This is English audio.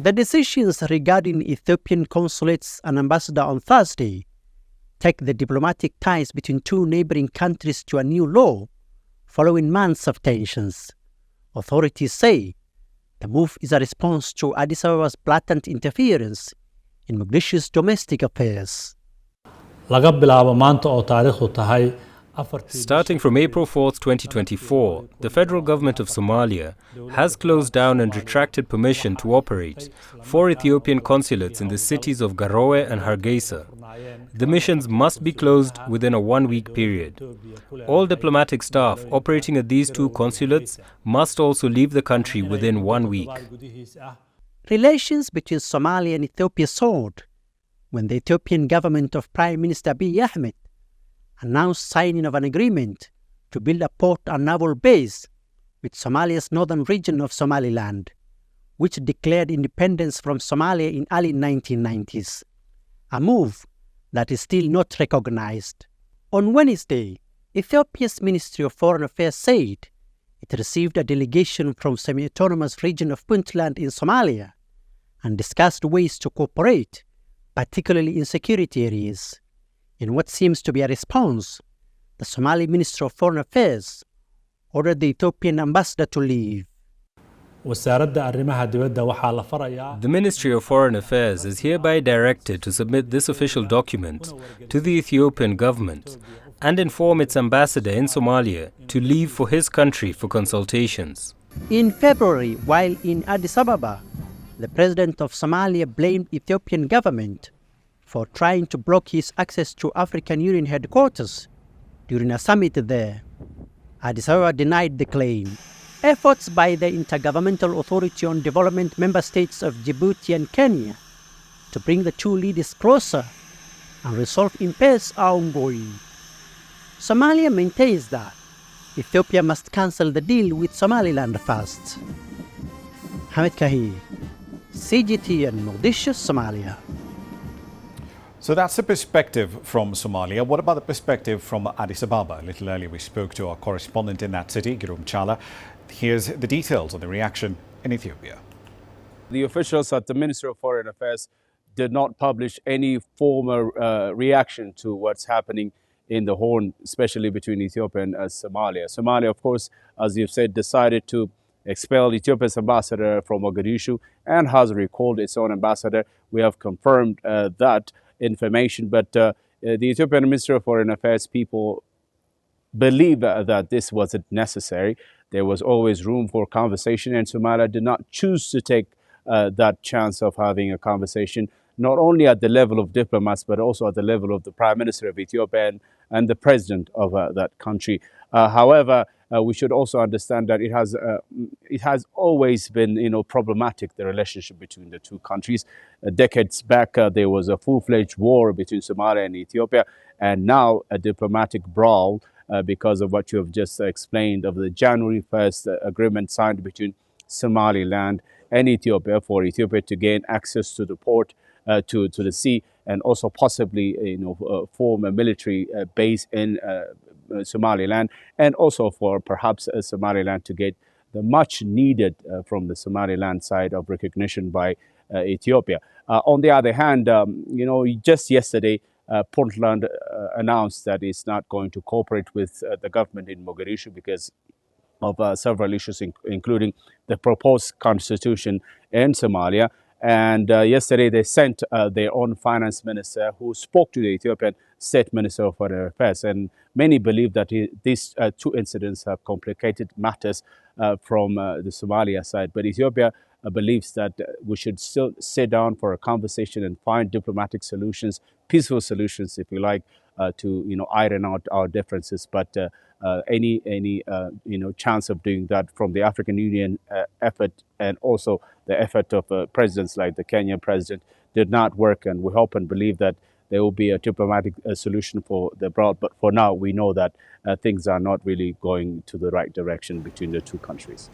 The decisions regarding Ethiopian consulates and ambassador on Thursday take the diplomatic ties between two neighboring countries to a new low following months of tensions. Authorities say the move is a response to Addis Ababa's blatant interference in Mogadishu's domestic affairs. Starting from April 4, 2024, the federal government of Somalia has closed down and retracted permission to operate 4 Ethiopian consulates in the cities of Garowe and Hargeisa. The missions must be closed within a 1-week period. All diplomatic staff operating at these 2 consulates must also leave the country within 1 week. Relations between Somalia and Ethiopia soared when the Ethiopian government of Prime Minister Abiy Ahmed announced signing of an agreement to build a port and naval base with Somalia's northern region of Somaliland, which declared independence from Somalia in early 1990s, a move that is still not recognized. On Wednesday, Ethiopia's Ministry of Foreign Affairs said it received a delegation from semi-autonomous region of Puntland in Somalia and discussed ways to cooperate, particularly in security areas. In what seems to be a response, the Somali Minister of Foreign Affairs ordered the Ethiopian ambassador to leave. The Ministry of Foreign Affairs is hereby directed to submit this official document to the Ethiopian government and inform its ambassador in Somalia to leave for his country for consultations. In February, while in Addis Ababa, the president of Somalia blamed Ethiopian government for trying to block his access to African Union headquarters during a summit there. Addis Ababa denied the claim. Efforts by the Intergovernmental Authority on Development member states of Djibouti and Kenya to bring the two leaders closer and resolve impasse are ongoing. Somalia maintains that Ethiopia must cancel the deal with Somaliland first. Hamid Kahir, CGTN, Mogadishu, Somalia. So that's the perspective from Somalia. What about the perspective from Addis Ababa? A little earlier we spoke to our correspondent in that city, Girum Chala. Here's the details on the reaction in Ethiopia. The officials at the Ministry of Foreign Affairs did not publish any formal reaction to what's happening in the Horn, especially between Ethiopia and Somalia. Somalia, of course, as you've said, decided to expel Ethiopia's ambassador from Mogadishu and has recalled its own ambassador. We have confirmed that information, but the Ethiopian Ministry of Foreign Affairs people believe that this wasn't necessary. There was always room for conversation, and Somalia did not choose to take that chance of having a conversation, not only at the level of diplomats, but also at the level of the Prime Minister of Ethiopia and the President of that country. However, we should also understand that it has always been, problematic, the relationship between the two countries. Decades back, there was a full-fledged war between Somalia and Ethiopia, and now a diplomatic brawl because of what you have just explained of the January 1st agreement signed between Somaliland and Ethiopia for Ethiopia to gain access to the port, to the sea, and also possibly, form a military base in Somaliland, and also for perhaps Somaliland to get the much needed from the Somaliland side of recognition by Ethiopia. On the other hand, just yesterday, Puntland announced that it's not going to cooperate with the government in Mogadishu because of several issues, including the proposed constitution in Somalia. And yesterday they sent their own finance minister, who spoke to the Ethiopian State Minister of Foreign Affairs. And many believe that these two incidents have complicated matters from the Somalia side. But Ethiopia believes that we should still sit down for a conversation and find diplomatic solutions, peaceful solutions, if you like, to iron out our differences. But any chance of doing that from the African Union effort, and also the effort of presidents like the Kenyan president, did not work. And we hope and believe that there will be a diplomatic solution for the abroad. But for now, we know that things are not really going to the right direction between the two countries.